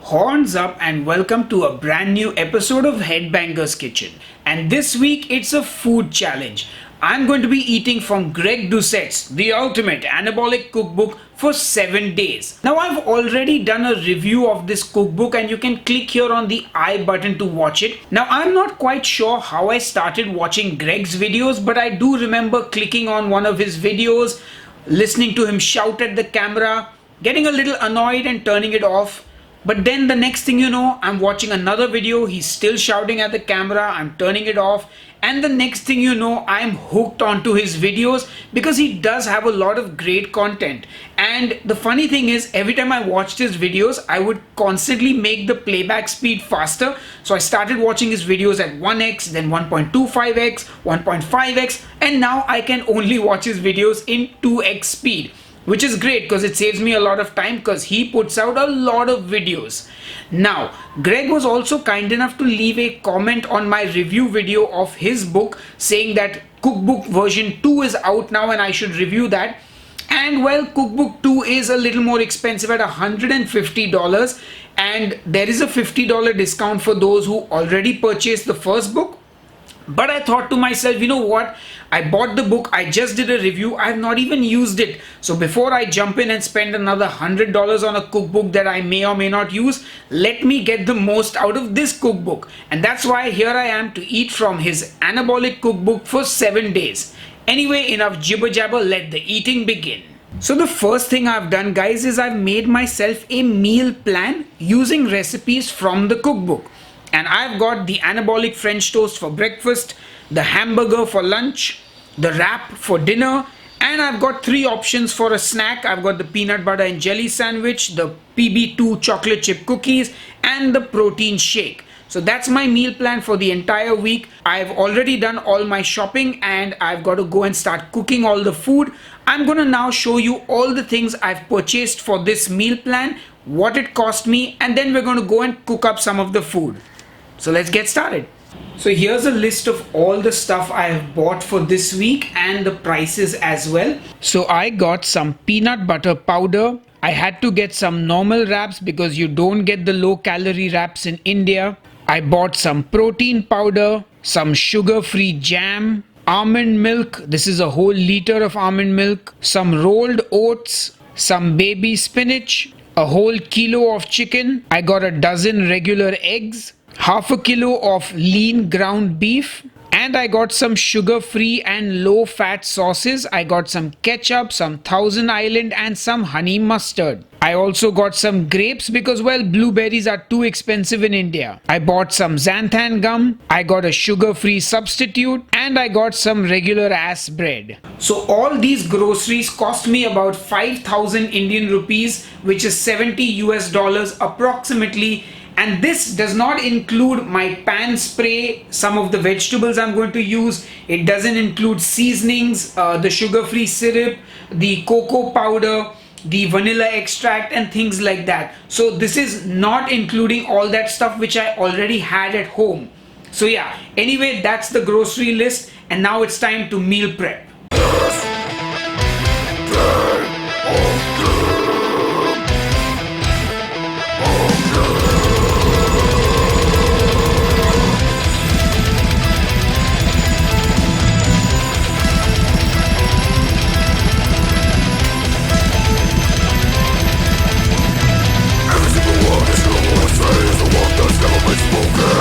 Horns up and welcome to a brand new episode of Headbanger's Kitchen. And this week it's a food challenge. I'm going to be eating from Greg Doucette's The Ultimate Anabolic Cookbook for 7 days. Now I've already done a review of this cookbook and you can click here on the I button to watch it. Now I'm not quite sure how I started watching Greg's videos, but I do remember clicking on one of his videos, listening to him shout at the camera, getting a little annoyed and turning it off. But then the next thing you know, I'm watching another video, he's still shouting at the camera, I'm turning it off, and the next thing you know, I'm hooked onto his videos because he does have a lot of great content. And the funny thing is, every time I watched his videos, I would constantly make the playback speed faster. So I started watching his videos at 1x, then 1.25x, 1.5x, and now I can only watch his videos in 2x speed. Which is great because it saves me a lot of time because he puts out a lot of videos. Now, Greg was also kind enough to leave a comment on my review video of his book saying that Cookbook version 2 is out now and I should review that. And well, Cookbook 2 is a little more expensive at $150 and there is a $50 discount for those who already purchased the first book. But I thought to myself, you know what? I bought the book, I just did a review, I have not even used it. So before I jump in and spend another $100 on a cookbook that I may or may not use, let me get the most out of this cookbook. And that's why here I am to eat from his Anabolic Cookbook for 7 days. Anyway, enough jibber jabber, let the eating begin. So the first thing I've done, guys, is I've made myself a meal plan using recipes from the cookbook. And I've got the anabolic French toast for breakfast, the hamburger for lunch, the wrap for dinner, and I've got 3 options for a snack. I've got the peanut butter and jelly sandwich, the PB2 chocolate chip cookies, and the protein shake. So that's my meal plan for the entire week. I've already done all my shopping and I've got to go and start cooking all the food. I'm going to now show you all the things I've purchased for this meal plan, what it cost me, and then we're going to go and cook up some of the food. So let's get started. So here's a list of all the stuff I have bought for this week and the prices as well. So I got some peanut butter powder. I had to get some normal wraps because you don't get the low calorie wraps in India. I bought some protein powder, some sugar-free jam, almond milk. This is a whole liter of almond milk, some rolled oats, some baby spinach, a whole kilo of chicken. I got a dozen regular eggs, half a kilo of lean ground beef, and I got some sugar-free and low-fat sauces. I got some ketchup, some Thousand Island, and some honey mustard. I also got some grapes because, well, blueberries are too expensive in India. I bought some xanthan gum, I got a sugar-free substitute, and I got some regular ass bread. So all these groceries cost me about 5,000 Indian rupees, which is $70 US approximately. And this does not include my pan spray, some of the vegetables I'm going to use. It doesn't include seasonings, the sugar-free syrup, the cocoa powder, the vanilla extract and things like that. So this is not including all that stuff which I already had at home. So yeah, anyway, that's the grocery list and now it's time to meal prep.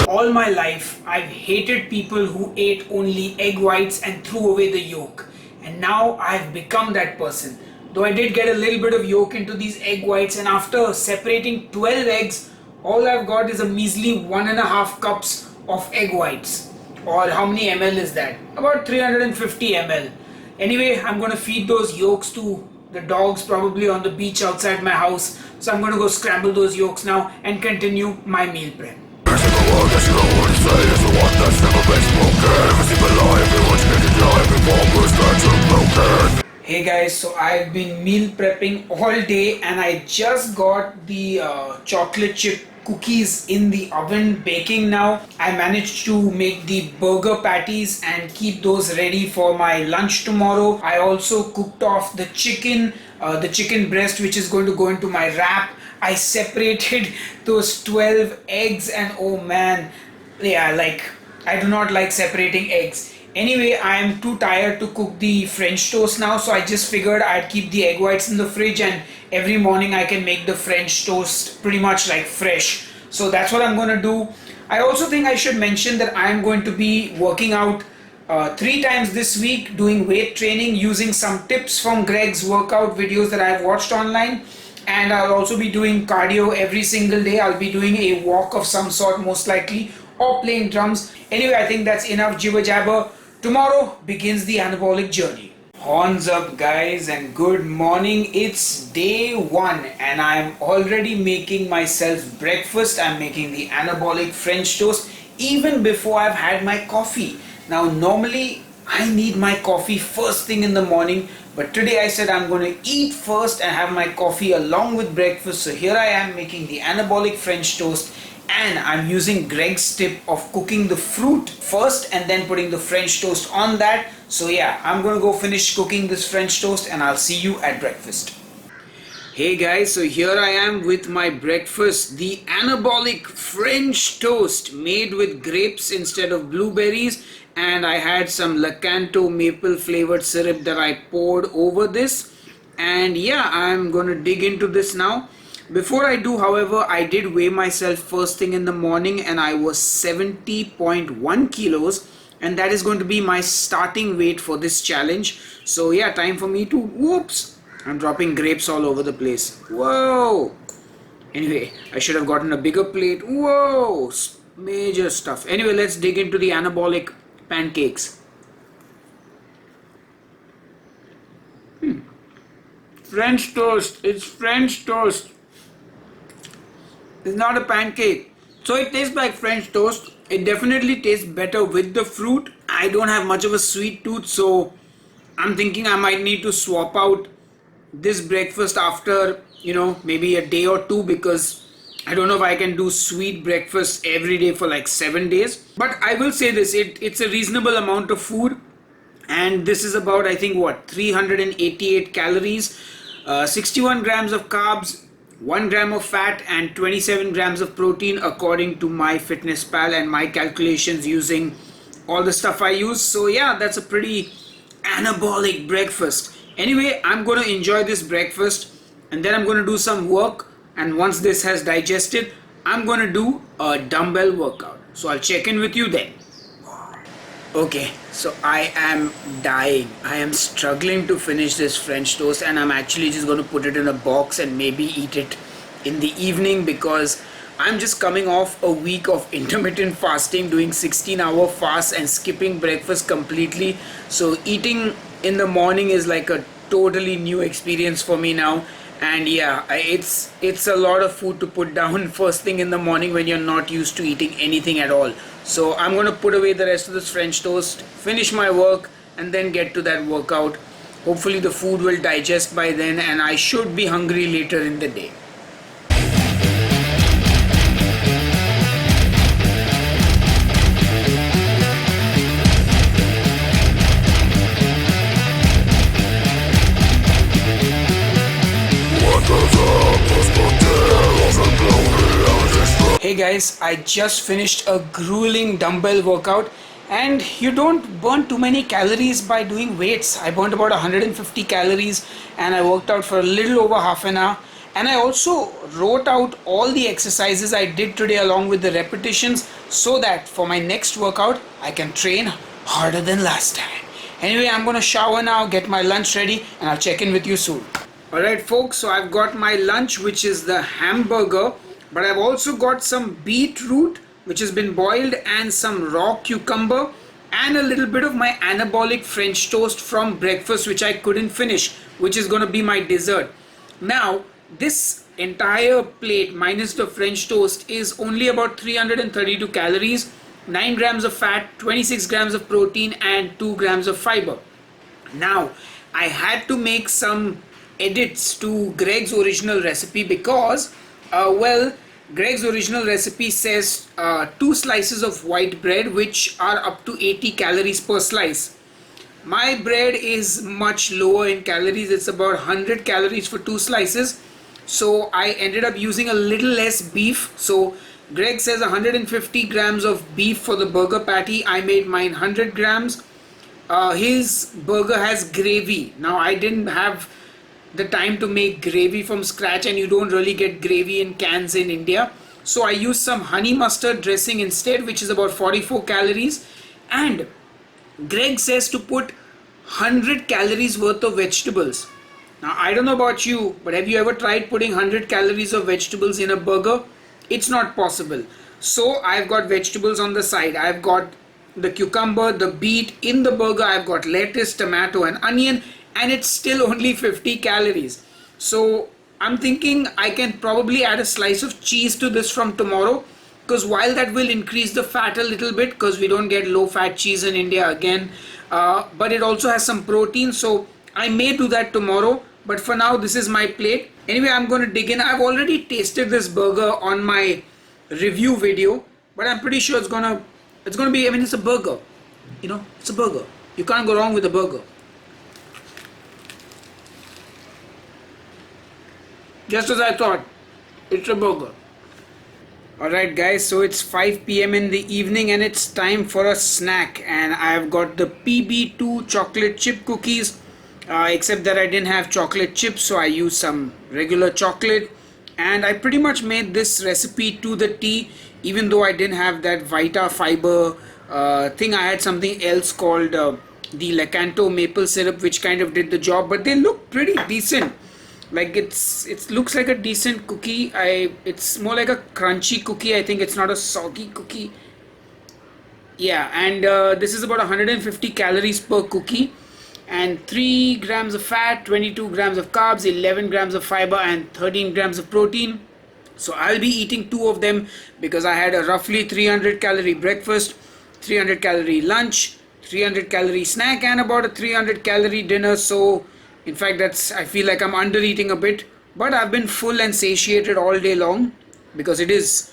All my life, I've hated people who ate only egg whites and threw away the yolk. And now I've become that person. Though I did get a little bit of yolk into these egg whites, and after separating 12 eggs, all I've got is a measly 1.5 cups of egg whites. Or how many ml is that? About 350 ml. Anyway, I'm going to feed those yolks to the dogs probably on the beach outside my house. So I'm going to go scramble those yolks now and continue my meal prep. Hey guys, so I've been meal prepping all day and I just got the chocolate chip cookies in the oven baking now. I managed to make the burger patties and keep those ready for my lunch tomorrow. I also cooked off the chicken breast which is going to go into my wrap. I separated those 12 eggs, and oh man, yeah, like I do not like separating eggs. Anyway, I am too tired to cook the French toast now, so I just figured I'd keep the egg whites in the fridge, and every morning I can make the French toast pretty much like fresh. So that's what I'm going to do. I also think I should mention that I am going to be working out 3 times this week, doing weight training using some tips from Greg's workout videos that I've watched online. And I'll also be doing cardio every single day. I'll be doing a walk of some sort, most likely, or playing drums. Anyway, I think that's enough jibber jabber. Tomorrow begins the anabolic journey. Horns up, guys, and good morning. It's day 1 and I'm already making myself breakfast. I'm making the anabolic French toast even before I've had my coffee. Now, normally I need my coffee first thing in the morning, but today I said I'm going to eat first and have my coffee along with breakfast. So here I am making the anabolic French toast, and I'm using Greg's tip of cooking the fruit first and then putting the French toast on that. So yeah, I'm going to go finish cooking this French toast and I'll see you at breakfast. Hey guys, so here I am with my breakfast, the anabolic French toast made with grapes instead of blueberries, and I had some Lakanto maple flavored syrup that I poured over this. And yeah, I'm going to dig into this now. Before I do, however, I did weigh myself first thing in the morning and I was 70.1 kilos, and that is going to be my starting weight for this challenge. So yeah, time for me to, whoops, I'm dropping grapes all over the place. Whoa! Anyway, I should have gotten a bigger plate. Whoa! Major stuff. Anyway, let's dig into the anabolic pancakes. French toast. It's French toast. It's not a pancake. So it tastes like French toast. It definitely tastes better with the fruit. I don't have much of a sweet tooth, so I'm thinking I might need to swap out this breakfast after, maybe a day or two, because I don't know if I can do sweet breakfast every day for like 7 days. But I will say this, it's a reasonable amount of food, and this is about, I think, 388 calories, 61 grams of carbs, 1 gram of fat, and 27 grams of protein according to MyFitnessPal and my calculations using all the stuff I use. So yeah, that's a pretty anabolic breakfast. Anyway, I'm going to enjoy this breakfast and then I'm going to do some work, and once this has digested, I'm going to do a dumbbell workout. So I'll check in with you then. Okay, so I am dying. I am struggling to finish this French toast, and I'm actually just going to put it in a box and maybe eat it in the evening, because I'm just coming off a week of intermittent fasting, doing 16-hour fasts and skipping breakfast completely. So eating in the morning is like a totally new experience for me now. And yeah, it's a lot of food to put down first thing in the morning when you're not used to eating anything at all. So I'm going to put away the rest of this French toast, finish my work, and then get to that workout. Hopefully the food will digest by then and I should be hungry later in the day. Hey guys, I just finished a grueling dumbbell workout, and you don't burn too many calories by doing weights. I burned about 150 calories and I worked out for a little over half an hour, and I also wrote out all the exercises I did today along with the repetitions, so that for my next workout I can train harder than last time. Anyway, I'm gonna shower now, get my lunch ready, and I'll check in with you soon. Alright folks, so I've got my lunch, which is the hamburger, but I've also got some beetroot which has been boiled, and some raw cucumber, and a little bit of my anabolic French toast from breakfast which I couldn't finish, which is going to be my dessert. Now this entire plate minus the French toast is only about 332 calories, 9 grams of fat, 26 grams of protein, and 2 grams of fiber. Now I had to make some edits to Greg's original recipe because Greg's original recipe says 2 slices of white bread, which are up to 80 calories per slice. My bread is much lower in calories. It's about 100 calories for 2 slices. So I ended up using a little less beef. So Greg says 150 grams of beef for the burger patty. I made mine 100 grams. His burger has gravy. Now I didn't have the time to make gravy from scratch, and you don't really get gravy in cans in India. So I used some honey mustard dressing instead, which is about 44 calories. And Greg says to put 100 calories worth of vegetables. Now I don't know about you, but have you ever tried putting 100 calories of vegetables in a burger? It's not possible. So I've got vegetables on the side. I've got the cucumber, the beet in the burger. I've got lettuce, tomato and onion, and it's still only 50 calories. So I'm thinking I can probably add a slice of cheese to this from tomorrow, because while that will increase the fat a little bit, because we don't get low fat cheese in India again, but it also has some protein, so I may do that tomorrow. But for now, this is my plate. Anyway, I'm going to dig in. I've already tasted this burger on my review video, but I'm pretty sure it's gonna be, I mean, it's a burger, it's a burger. You can't go wrong with a burger. Just as I thought, it's a burger. Alright guys, so it's 5 p.m. in the evening and it's time for a snack, and I've got the PB2 chocolate chip cookies, except that I didn't have chocolate chips, so I used some regular chocolate, and I pretty much made this recipe to the T. Even though I didn't have that Vita fiber thing, I had something else called the Lakanto maple syrup, which kind of did the job, but they look pretty decent. Like it looks like a decent cookie. It's more like a crunchy cookie. I think it's not a soggy cookie. Yeah, and this is about 150 calories per cookie, and 3 grams of fat, 22 grams of carbs, 11 grams of fiber and 13 grams of protein. So I'll be eating 2 of them because I had a roughly 300 calorie breakfast, 300 calorie lunch, 300 calorie snack and about a 300 calorie dinner. So in fact, I feel like I'm under eating a bit, but I've been full and satiated all day long because it is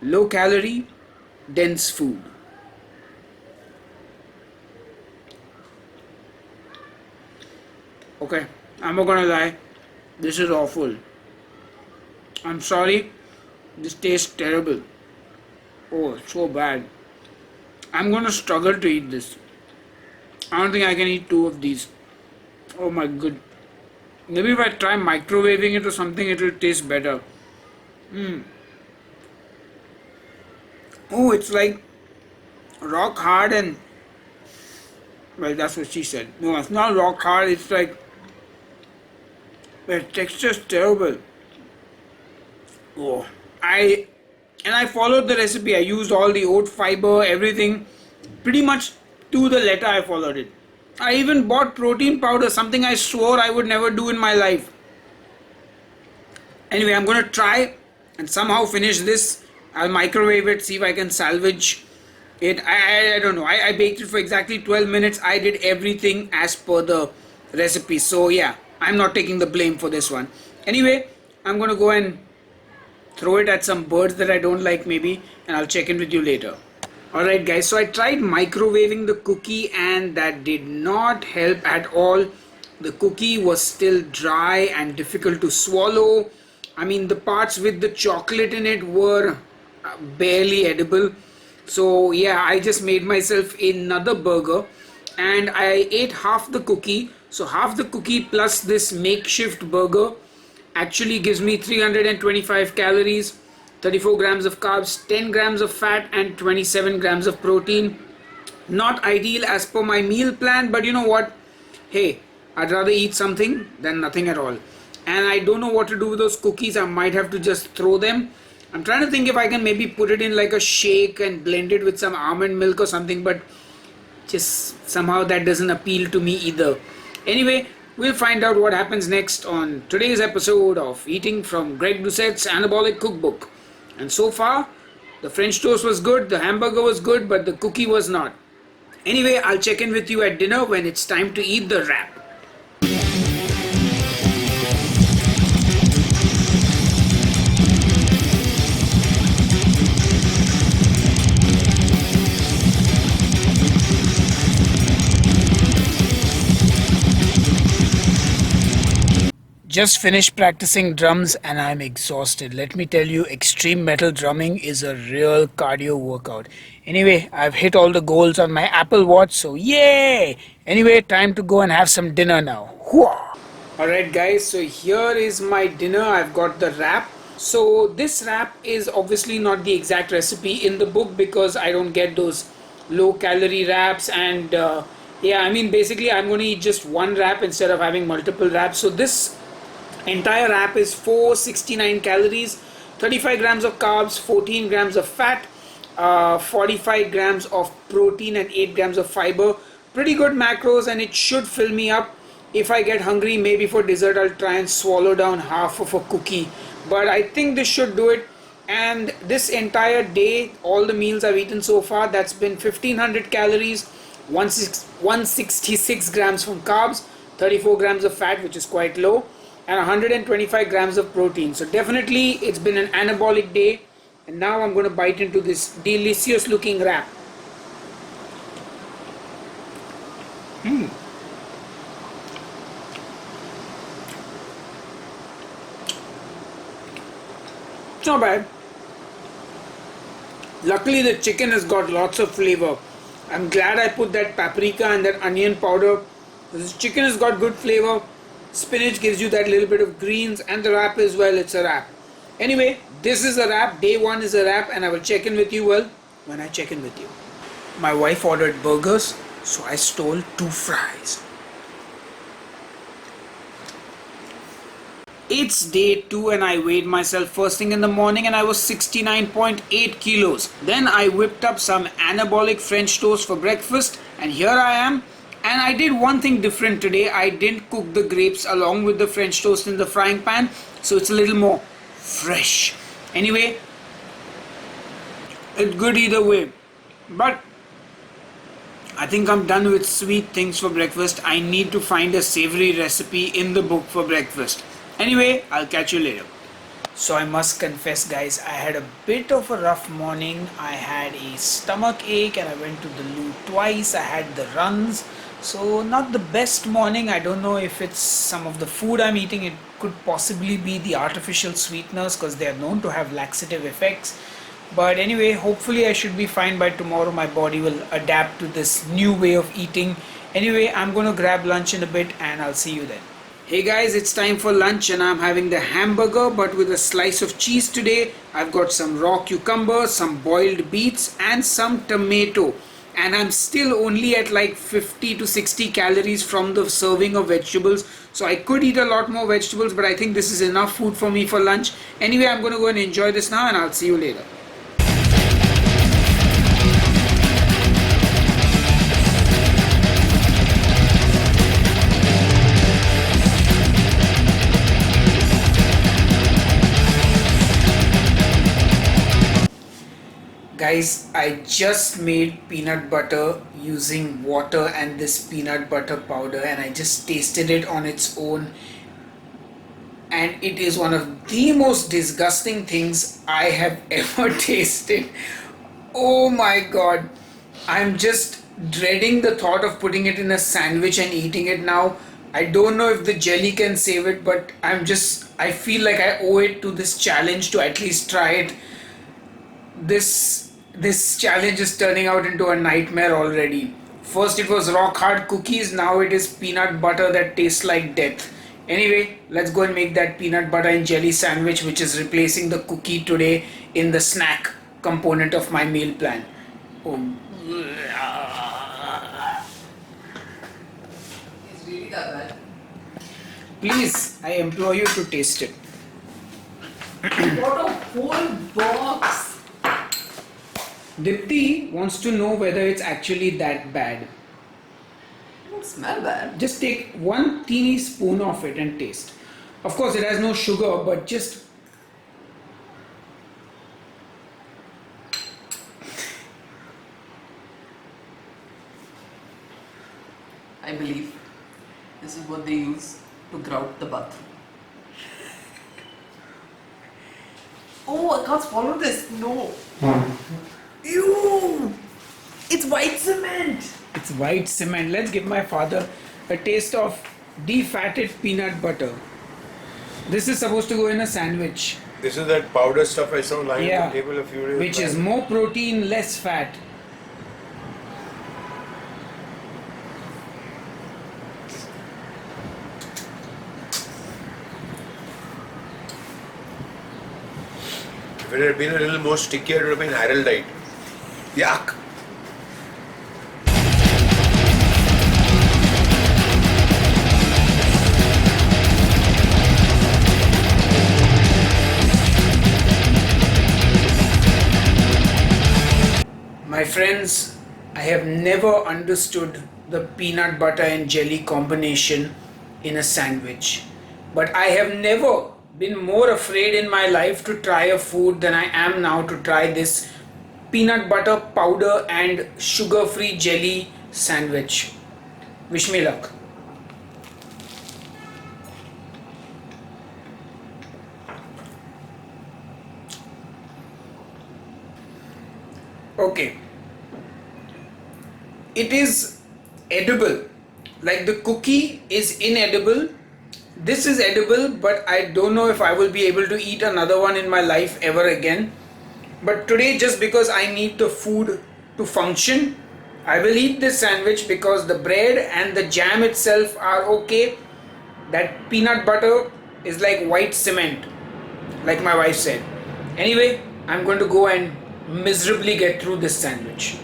low calorie, dense food. Okay, I'm not gonna lie, this is awful. I'm sorry, this tastes terrible. Oh, it's so bad. I'm gonna struggle to eat this. I don't think I can eat 2 of these. Oh my god. Maybe if I try microwaving it or something, it will taste better. Oh, it's like rock hard and... Well, that's what she said. No, it's not rock hard. It's like... The texture is terrible. Oh, I followed the recipe. I used all the oat fiber, everything. Pretty much to the letter I followed it. I even bought protein powder, something I swore I would never do in my life. Anyway, I'm going to try and somehow finish this. I'll microwave it, see if I can salvage it. I don't know. I baked it for exactly 12 minutes. I did everything as per the recipe. So yeah, I'm not taking the blame for this one. Anyway, I'm going to go and throw it at some birds that I don't like maybe, and I'll check in with you later. Alright guys, so I tried microwaving the cookie and that did not help at all. The cookie was still dry and difficult to swallow. I mean, the parts with the chocolate in it were barely edible. So yeah, I just made myself another burger and I ate half the cookie. So half the cookie plus this makeshift burger actually gives me 325 calories, 34 grams of carbs, 10 grams of fat and 27 grams of protein. Not ideal as per my meal plan, but you know what? Hey, I'd rather eat something than nothing at all. And I don't know what to do with those cookies. I might have to just throw them. I'm trying to think if I can maybe put it in like a shake and blend it with some almond milk or something, but just somehow that doesn't appeal to me either. Anyway, we'll find out what happens next on today's episode of Eating from Greg Doucette's Anabolic Cookbook. And so far, the French toast was good, the hamburger was good, but the cookie was not. Anyway, I'll check in with you at dinner when it's time to eat the wrap. just finished practicing drums and I'm exhausted. Let me tell you, extreme metal drumming is a real cardio workout. Anyway, I've hit all the goals on my Apple Watch, so yay! Anyway, time to go and have some dinner now. Alright guys, so here is my dinner. I've got the wrap. So this wrap is obviously not the exact recipe in the book because I don't get those low calorie wraps, and yeah, I mean basically I'm going to eat just one wrap instead of having multiple wraps. So this entire wrap is 469 calories, 35 grams of carbs, 14 grams of fat, 45 grams of protein and 8 grams of fiber. Pretty good macros, and it should fill me up. If I get hungry, maybe for dessert I'll try and swallow down half of a cookie, but I think this should do it. And this entire day, all the meals I've eaten so far, that's been 1500 calories, 166 grams from carbs, 34 grams of fat, which is quite low, and 125 grams of protein. So definitely it's been an anabolic day. And now I'm going to bite into this delicious looking wrap. It's not bad. Luckily the chicken has got lots of flavor. I'm glad I put that paprika and that onion powder. This chicken has got good flavor. Spinach gives you that little bit of greens, and the wrap as well, it's a wrap. Anyway, this is a wrap. Day one is a wrap, and I will check in with you, well, when I check in with you. My wife ordered burgers, so I stole 2 fries. It's day 2 and I weighed myself first thing in the morning and I was 69.8 kilos. Then I whipped up some anabolic French toast for breakfast, and here I am. And I did one thing different today. I didn't cook the grapes along with the French toast in the frying pan, so it's a little more fresh. Anyway, it's good either way. But I think I'm done with sweet things for breakfast. I need to find a savory recipe in the book for breakfast. Anyway, I'll catch you later. So I must confess guys, I had a bit of a rough morning. I had a stomach ache and I went to the loo twice. I had the runs. So not the best morning. I don't know if it's some of the food I'm eating. It could possibly be the artificial sweeteners because they are known to have laxative effects. But anyway, hopefully I should be fine by tomorrow. My body will adapt to this new way of eating. Anyway, I'm going to grab lunch in a bit and I'll see you then. Hey guys, it's time for lunch and I'm having the hamburger but with a slice of cheese today. I've got some raw cucumber, some boiled beets and some tomato. And I'm still only at like 50 to 60 calories from the serving of vegetables. So I could eat a lot more vegetables, but I think this is enough food for me for lunch. Anyway, I'm going to go and enjoy this now and I'll see you later. Guys, I just made peanut butter using water and this peanut butter powder, and I just tasted it on its own, and it is one of the most disgusting things I have ever tasted. Oh my god, I'm just dreading the thought of putting it in a sandwich and eating it now. I don't know if the jelly can save it, but I feel like I owe it to this challenge to at least try it. This challenge is turning out into a nightmare already. First it was rock hard cookies, now it is peanut butter that tastes like death. Anyway, let's go and make that peanut butter and jelly sandwich, which is replacing the cookie today in the snack component of my meal plan. Oh. It's really that bad. Please, I implore you to taste it. What a whole box! Dipti wants to know whether it's actually that bad. It don't smell bad. Just take one teeny spoon of it and taste. Of course, it has no sugar, but just... I believe this is what they use to grout the bathroom. Oh, I can't swallow this. No. Ew! It's white cement! It's white cement. Let's give my father a taste of defatted peanut butter. This is supposed to go in a sandwich. This is that powder stuff I saw lying on the table a few days which back. is more protein, less fat. If it had been a little more sticky, it would have been araldite. Yuck! My friends, I have never understood the peanut butter and jelly combination in a sandwich. But I have never been more afraid in my life to try a food than I am now to try this peanut butter powder and sugar-free jelly sandwich. Wish me luck. Okay. It is edible. Like the cookie is inedible. This is edible, but I don't know if I will be able to eat another one in my life ever again. But today, just because I need the food to function, I will eat this sandwich because the bread and the jam itself are okay. That peanut butter is like white cement, like my wife said. Anyway, I'm going to go and miserably get through this sandwich.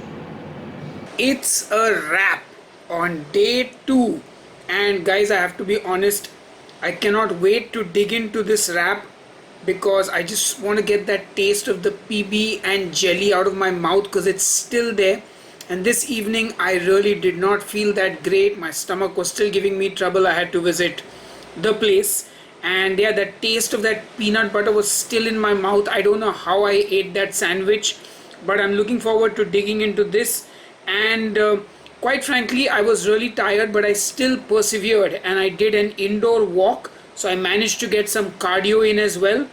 It's a wrap on day 2, and guys, I have to be honest, I cannot wait to dig into this wrap because I just want to get that taste of the PB and jelly out of my mouth because it's still there. And this evening I really did not feel that great. My stomach was still giving me trouble. I had to visit the place, and yeah, the taste of that peanut butter was still in my mouth. I don't know how I ate that sandwich, but I'm looking forward to digging into this. And quite frankly, I was really tired, but I still persevered and I did an indoor walk, so I managed to get some cardio in as well.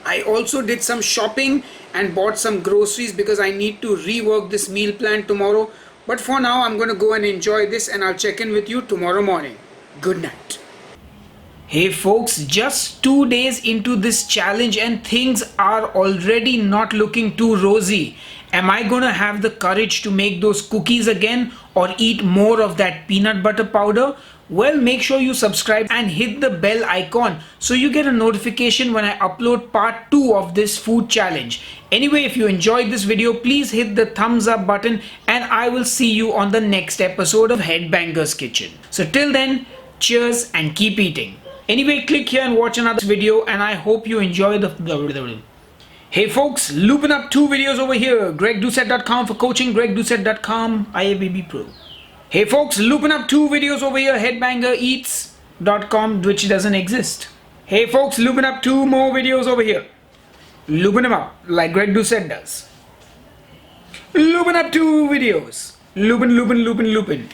I also did some shopping and bought some groceries because I need to rework this meal plan tomorrow. But for now, I'm going to go and enjoy this, and I'll check in with you tomorrow morning. Good night. Hey folks, just 2 days into this challenge and things are already not looking too rosy. Am I gonna have the courage to make those cookies again or eat more of that peanut butter powder? Well, make sure you subscribe and hit the bell icon so you get a notification when I upload part 2 of this food challenge. Anyway, if you enjoyed this video, please hit the thumbs up button and I will see you on the next episode of Headbangers Kitchen. So till then, cheers and keep eating. Anyway, click here and watch another video, and I hope you enjoy the video. Hey folks, looping up 2 videos over here. GregDoucette.com for coaching, GregDoucette.com, IABB Pro. Hey folks, looping up 2 videos over here. HeadbangerEats.com, which doesn't exist. Hey folks, looping up 2 more videos over here. Looping them up like Greg Doucette does. Looping up 2 videos. Looping.